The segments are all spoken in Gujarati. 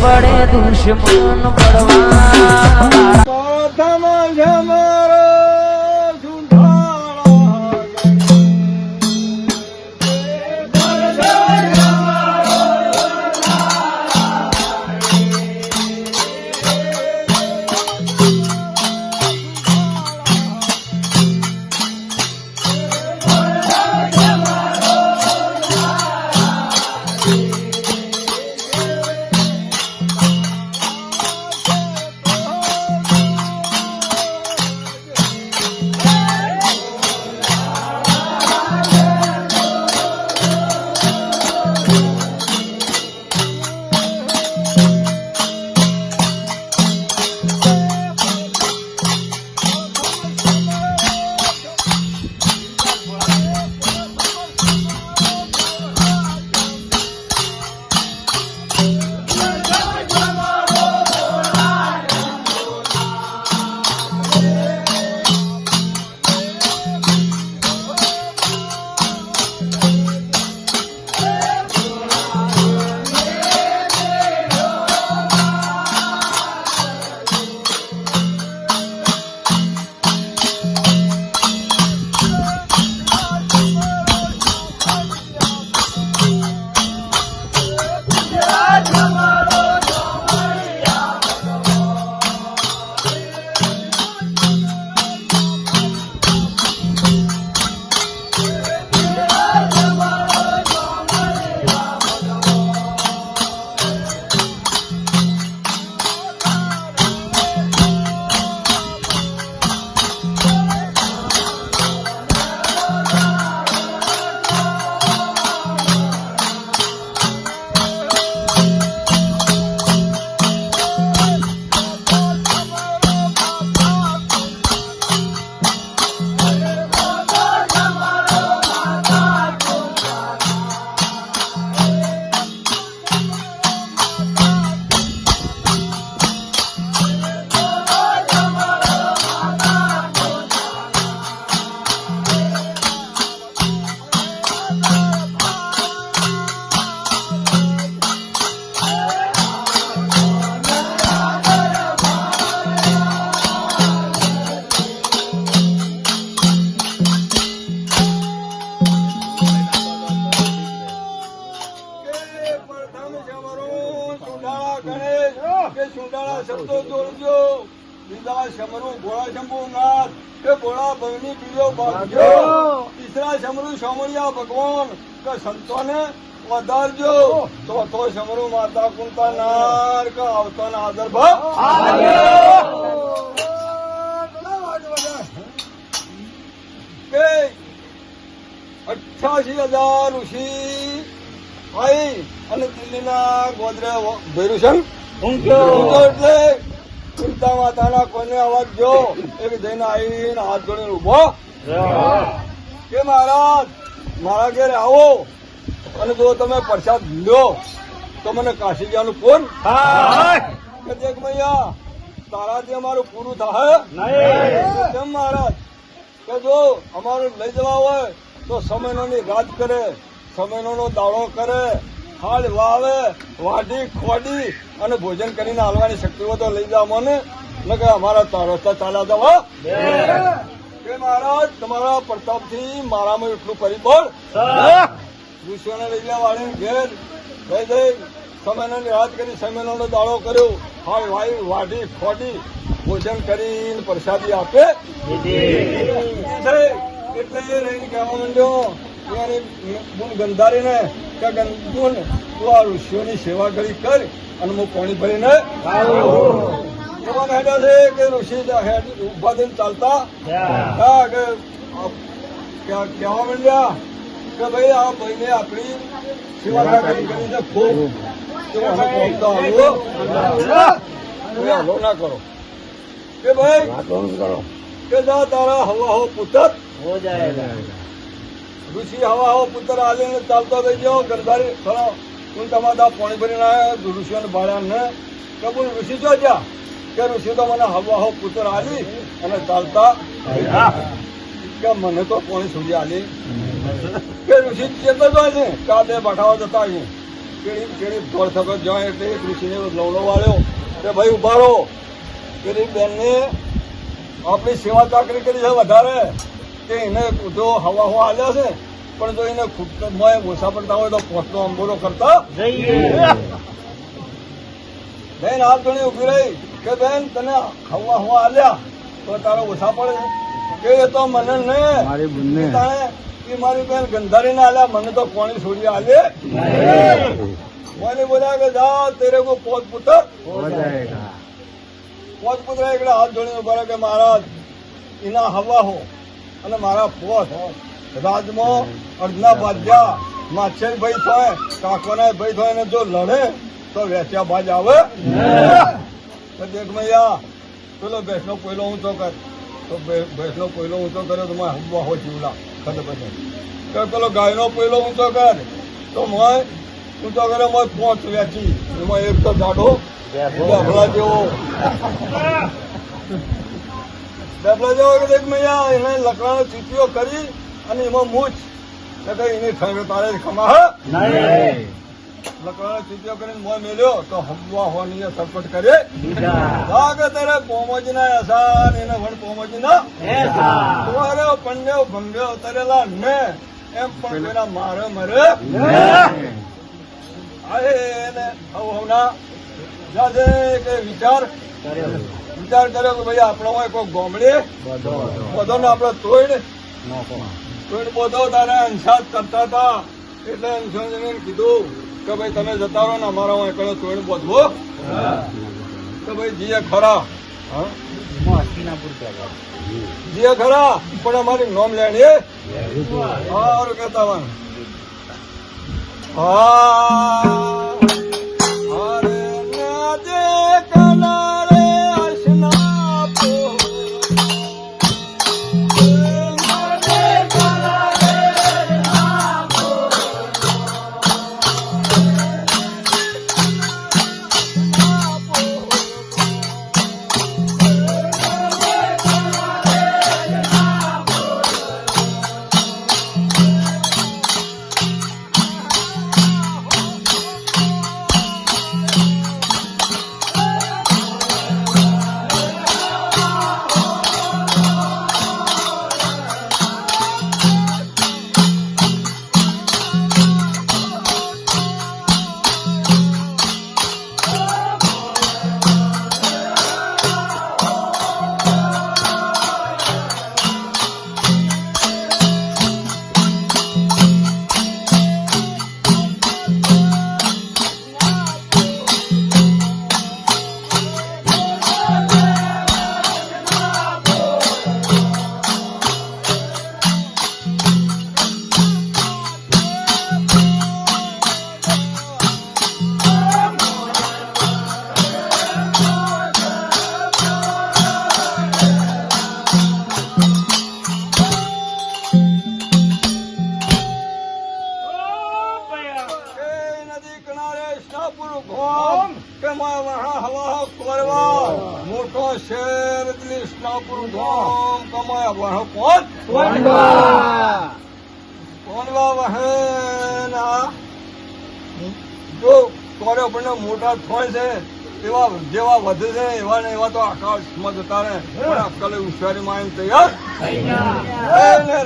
પડે દુશ્મન પડવા ભગવાન કે સંતોને વધારજો ચોથો સમરૂ માતા કુંતા નાર કે આવતા ના આદર ભાવ કે 88,000 ઋષિ ભાઈ અને દિલ્હીના ગોદરે ભૈરુષણ એટલે કુંતા માતાના કોઈને અવાજ જો એક જઈને આવીને હાથ જોડીને ઉભો કે મહારાજ મારા ઘેર આવો અને જો તમે પ્રસાદ લો તો મને કાશી જવાનું કોણ મૈયા તારાથી અમારું પૂરું થાય કેમ મહારાજ કે જો અમારું લઈ જવા હોય તો સમયનોની રાત કરે સમયનો દાડો કરે હાલ વાવે વાઢી ખોડી અને ભોજન કરીને હાલવાની શક્તિ હોય તો લઈ જાવ મને કે અમારા રસ્તા ચાલ્યા જાવ કે મહારાજ તમારા પ્રતાપથી મારામાં એટલું પરિબળ ઋષિઓને લઈ ગયા વાળી ઘેર લઈ જઈ સમયની રાત કરી સમયનો દાડો કર્યો હાલ વાઈ વાઢી ખોડી ભોજન કરીને પ્રસાદી આપે એટલે રહીને કહેવા માંડ્યો ગંધારીને કે ગંદુન તું આ ઋષિઓની સેવા કરી કર અને હું પાણી ભરીને એવા હેડા છે કે ઋષિ ઉભા થઈને ચાલતા કહેવા માંડ્યા કે ભાઈ આ ભાઈને આપણી સેવા કરીને ખૂબ ના કરો કે ભાઈ કે જા તારા હવા હો પુત્ર હો જાય ઋષિ હવા હો પુત્ર આલીને ચાલતો થઈ ગયો ગરદારી ખરો તું તમારા પાણી ભરીને આવ્યા ઋષિઓને ભાડ્યા ને કે બોલ ઋષિ જો જા કે ઋષિ તો મને હવા હો પુત્ર આલી અને ચાલતા કે મને તો પાણી સુધી આલી કે ઋષિ ચેતો જાય છે કે આ બે બઠાવા જતા અહીં કેળી ધોળ થકો જાય એટલે એક ઋષિને લવણો વાળ્યો કે ભાઈ ઉભા રહો પેલી બેનને આપણી સેવા ચાકરી કરી છે વધારે કે એને જો હવા હવા હાલ્યા છે પણ જો એને ખૂટમાં ઓછા પડતા હોય તો પોતનો અંબોરો કરતા બેન હાથ જોડી ઉભી રહી કે બેન તને હવા હવા હાલ્યા તો તારો ઓછા પડે કે એ તો મને ને મારી બેન ગંધારી ના હાલ્યા મને તો કોણી છોડી હાલે મને બોલ્યા કે જા તેરે કો પોત પુત્ર પોત પુત્ર એટલે હાથ જોડીને ઉભા કે મહારાજ એના હવા હો અને મારા પોત રાજમાં અર્ધના બાજ્યા માછેર ભાઈ થાય કાકોના ભાઈ થાય ને જો લડે તો વેચ્યા બાજ આવે તો દેખ મૈયા પેલો ભેંસનો પહેલો ઊંચો કર તો ભેંસનો પહેલો ઊંચો કર્યો તો મેં હવા હો જીવલા ખબર પછી કે પેલો ગાયનો પહેલો ઊંચો કર તો મેં ઊંચો કર્યો મેં 5 વેચી એમાં એક તો જાડો ડબલા જેવો કે દેખ મૈયા એને લકડાનો ચીટીઓ કરી અને એમાં મૂછ એની ખબર તારે ખમા લકડાનો ચીટીઓ કરીને મોં મેલ્યો તો હવા હોની સરપટ કરે લાગે તારે પોમોજી ના એસાન એને વણ પોમોજી ના તમારે પંડ્યો ભંગ્યો તરેલા ને એમ પણ કોઈના મારે મરે આવે એને હવના જાજે કે વિચાર કર્યો કે ભાઈ આપણો હોય કોઈ ગોમડે બધો ને આપડે તોડ બધો તારે અંશાત કરતા હતા એટલે અંશાને કીધું કે ભાઈ તમે જતા રહો ને અમારા હોય કયો તોડ બધવો કે ભાઈ જીએ ખરા જીએ ખરા પણ અમારી નોમ લેણી સારું કેતા અરે નાજે કનારે અશનાપો મોટો શેર કૃષ્ણપુર ગામ કમાયા વહ કોનવા વહેના જો કોરે આપણને મોટા થાય છે એવા જેવા વધે છે એવા ને એવા તો આકાશમાં જતા રહે પણ અક્કલે હોશિયારીમાં એમ તૈયાર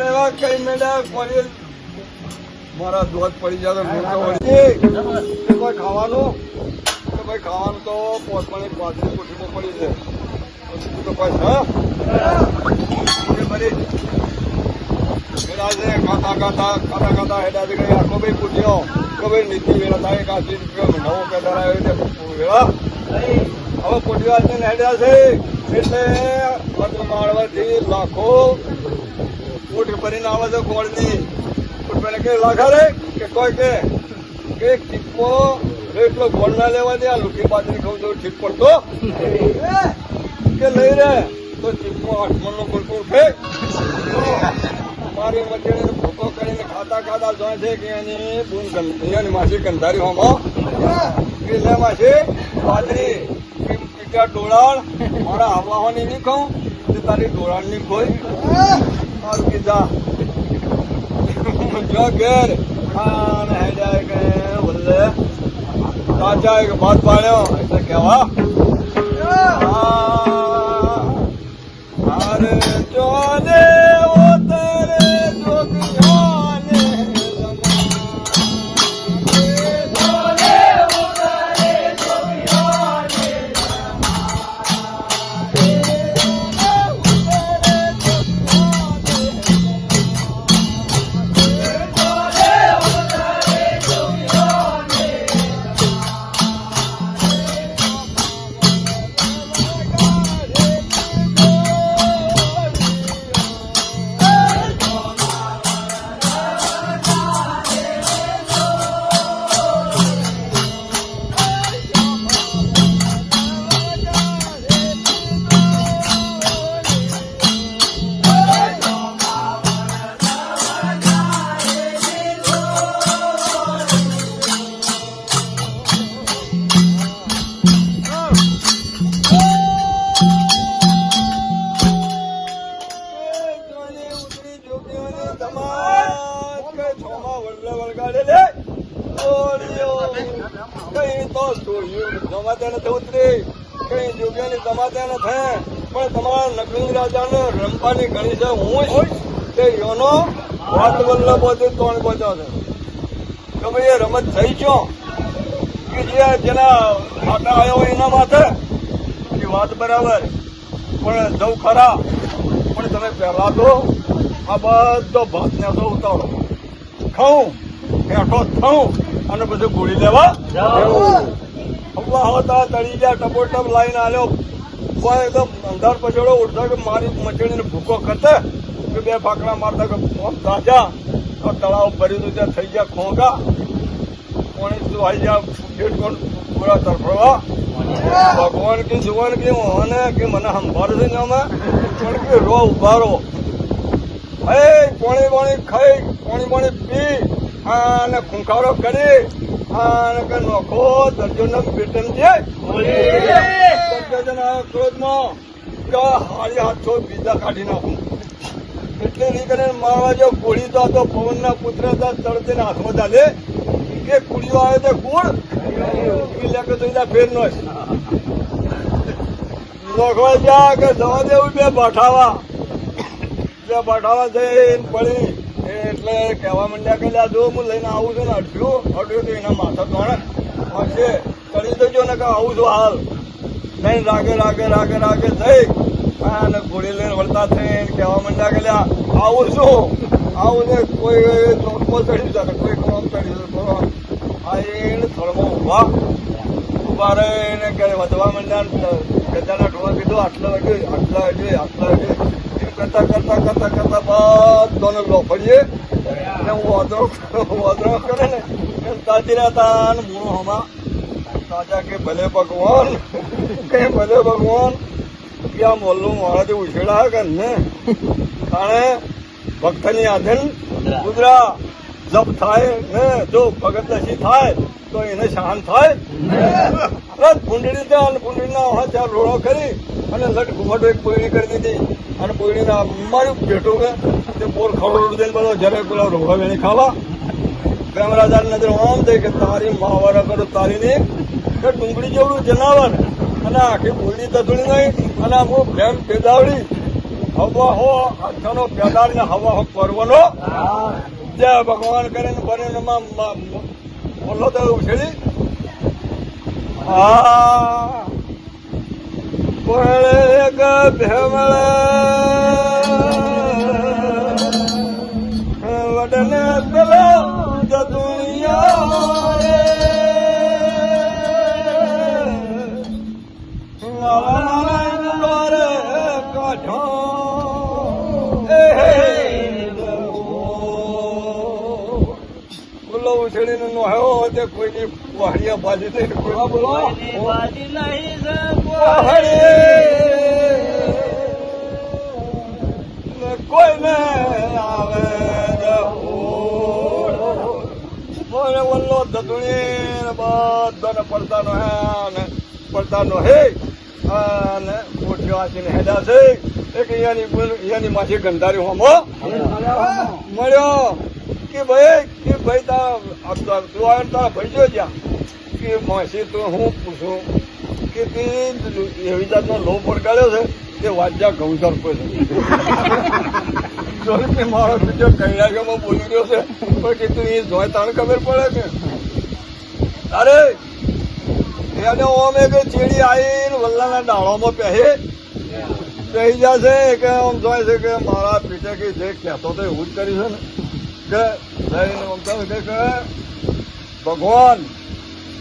રેવા કઈ મેળા કોરી મારા દોધ પડી જાય મોટો વળી કોઈ ખાવાનું ભાઈ ખાવાનું તો પોતમાની પાછળ કોઠીમાં પડી છે તો પૈસા ખાતા હેડા ગઈ આખો ભાઈ પૂછ્યો કે ભાઈ નીતિ વેળા થાય 80 રૂપિયા નવો પેદા આવ્યો વેળા હવે પોટીઓ આજને હેડ્યા છે એટલે માળવાથી લાખો કોઠી ભરીને આવે છે ગોળની પેલા કે લાખા રે કે કોઈ કે એક ટીપો એટલો ગોળ ના લેવા દે આ લુકી બાજરી ખાવ તો ઠીક પડતો કે લઈ રે તો ટીપો 8 મણનો કુલકુલ ફેંક મારી મચેડીને ભૂકો કરીને ખાતા જોઈ છે કે એની બૂન એની માસી કંધારી હોમાં કે લે માસી બાજરી પીટા ડોળાળ મારા હવાની નહીં ખાઉં તે તારી ડોળાળ ની ખોઈ મારું કે જા જો ઘેર ખાને હેડ્યા કે બોલે સાચા એક બાદ પાડ્યો એટલે કેવા અરે ચોલે ઉતરે જોગિયાને કઈ જોગ્યાની તમાતે નથી પણ તમારા નકલી રાજાને રમવાની ગણી છે હું તે યોનો વાત વલ્લભ બધું ત્રણ બચો છે કે ભાઈ એ રમત થઈ છો કે જે જેના ખાતા આવ્યો હોય એના માથે એ વાત બરાબર પણ જવું ખરા પણ તમે પહેલા તો આ બધો ભાતને તો ઉતારો ખાઉં હેઠો થઉં અને બધું ગોળી લેવા હવા હતા તળી ગયા ટપોટપ લાઈને આલ્યો કોઈ એકદમ અંધાર પછોડો ઉડતા કે મારી મચડીને ભૂકો કરતે કે બે ફાકડા મારતા કે તાજા તળાવ ભર્યું હતું ત્યાં થઈ ગયા ખોંગા કોણી શું આવી ગયા પેટ કોણ પૂરા તરફડવા ભગવાન કે જુવાન કે મોહને કે મને સંભાળ છે ને અમે પણ કે રો ઉભારો હે પાણી પાણી ખાઈ પાણી પી અને ખૂંખારો કરી અને કે નોખો દર્જન બેટન છે ક્રોધમાં કે હારી હાથો બીજા કાઢી નાખું એટલે નહીં કરીને મારવા જો ગોળી તો હતો પવનના પુત્ર હતા તળતીને હાથમાં ચાલે કે કુડીઓ આવે તે કુળ લે કે તો ફેર નો નોખવા જા કે જવા દેવું બે બાઠાવા જઈને પડી એટલે કહેવા માંડ્યા કે લ્યા જો હું લઈને આવું છું ને અડ્યું તો એના માથા તોણે હશે કરી દેજો ને કે આવું છું હાલ નહીં રાગે જઈ અને ઘોડી લઈને વળતા થઈને કહેવા માંડ્યા કે લ્યા આવું ને કોઈ ચોકમાં ચડી જશે કોઈ કોમ ચડી જશે આ એને થળમાં ઉભા રહીને કે વધવા માંડ્યા ગજાના ઢોળા કીધું આટલા વાગે કરતા બધાને લોફડીએ અને હું વાદરો કરે ને એમ તાજી રહેતા અને મૂળોમાં તાજા કે ભલે ભગવાન કે આ મોલ્લું મારાથી ઉછેડા કે ને તાણે ભક્તની આધન કુદરા જપ થાય ને જો ભગત નશી થાય તો એને શાન થાય કુંડળી ત્યાં કુંડળીના ચાર રોડો કરી અને લટ ઘુમટો એક પોયડી કરી દીધી અને પોયડીના મારું ભેટું કે તે બોર ખવડું દઈને બધો જ્યારે પેલા રોગા વેણી ખાવા પ્રેમરાજાની નજર આમ થઈ કે તારી માવારા કરો તારી ની કે ડુંગળી જેવડું જનાવર અને આખી પોયડી તથડી નહીં અને હું પ્રેમ પેદાવડી હવા હો હાથનો પેદાર ને હવા હો કરવાનો જય ભગવાન કરીને બને બોલો તો ઉછેડી વડને પેલા દુનિયા કાઢો બોલો ઉછેડીને નો આવ્યો તે કોઈની વાહડિયા બાજી નહીં બોલો કોઈને આવે મને વલ્લો ધતુણી બધાને પડતાનો હે અને મોટી વાંચીને હેડા છે એક અહીંયાની માછી ગંધારી હોમો મળ્યો કે ભાઈ તારા તું આવે તારા ભાઈ જો જ્યાં કે માસી તો હું પૂછું કે તે એવી જાતનો લો પડકાડ્યો છે તે વાજ્યા ઘઉં સરપો છે જોયું કે મારો બીજો કૈલાસમાં બોલી રહ્યો છે પણ કે તું એ જોય તાણ ખબર પડે કે અરે એને ઓમ એક ચેડી આવીને વલ્લાના ડાળોમાં પહેરી જશે કે આમ જોય છે કે મારા પીઠે કે જે કહેતો તો એવું જ કર્યું છે ને કે આમ તો કે ભગવાન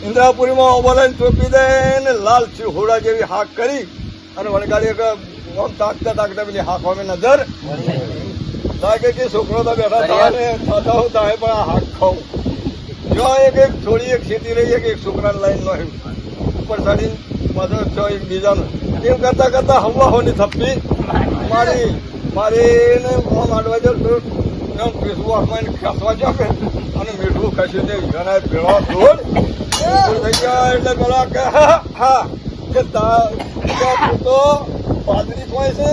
ઇન્દ્રાપુરીમાં બોલાઈને ચોપી દે ને લાલ હોડા જેવી હાક કરી અને વળગાડી કે આમ તાકતા તાકતા પેલી હાંકવામાં નજર લાગે કે છોકરો તો બેઠા થાય ને થતા હું થાય પણ આ હાક ખાઉં જો એક થોડી એક ખેતી રહી એક છોકરાને લાઈન નો ઉપર ચડીને મધો છો એક બીજાનો એમ કરતા કરતા હવા હોની થપ્પી મારી ને માંડવા જો પીસવું આખમાં ખેંચવા જાકે અને મીઠું ખસી દે ઘણા ભેળો ધોળ થઈ ગયા એટલે પેલા કે હા કે તું તો પાદરી કોઈ છે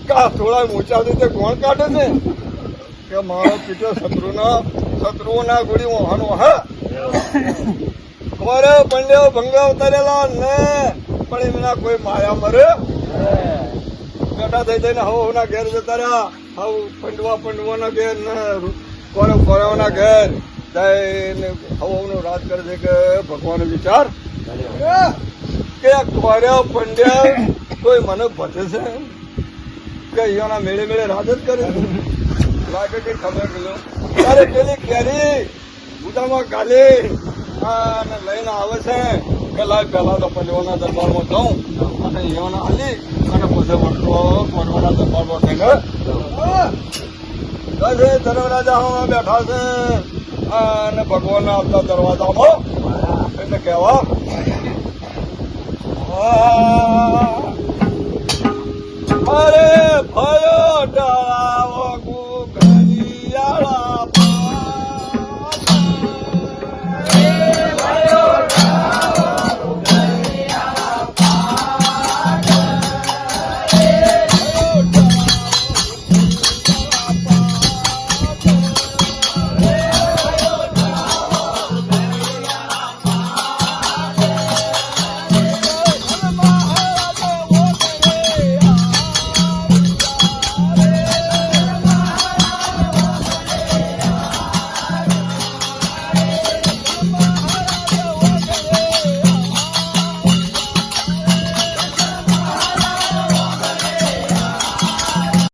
કા થોડા ઊંચા રીતે કોણ કાઢે છે કે મારો પીટો શત્રુઓના ગોળી વહાનો હા ખબર પંડ્યો ભંગા ઉતારેલા ને પણ એમના કોઈ માયા મરે બેઠા થઈ જઈને હવના ઘેર જતા રહ્યા હવ પંડવાના ઘેર ને કોરવના ઘેર જઈને હવનું રાજ કરે છે કે ભગવાન વિચાર કે કોર્યા પંડ્યા કોઈ મને ભજે છે કે અહીંયાના મેળે મેળે રાજ જ કરે લાગે કે ખબર ગયો ત્યારે પેલી કેરી ઉદામાં ગાલી અને લઈને આવે છે કે લાય પેલા તો પંડવાના દરબારમાં જાઉં અને અહીંયાના હાલી અને પછી વળતો પંડવાના દરબારમાં થઈને દરવાજા બેઠા છે અને ભગવાનના આવતા દરવાજામાં એટલે કહેવા અરે ભયો ડાળાવો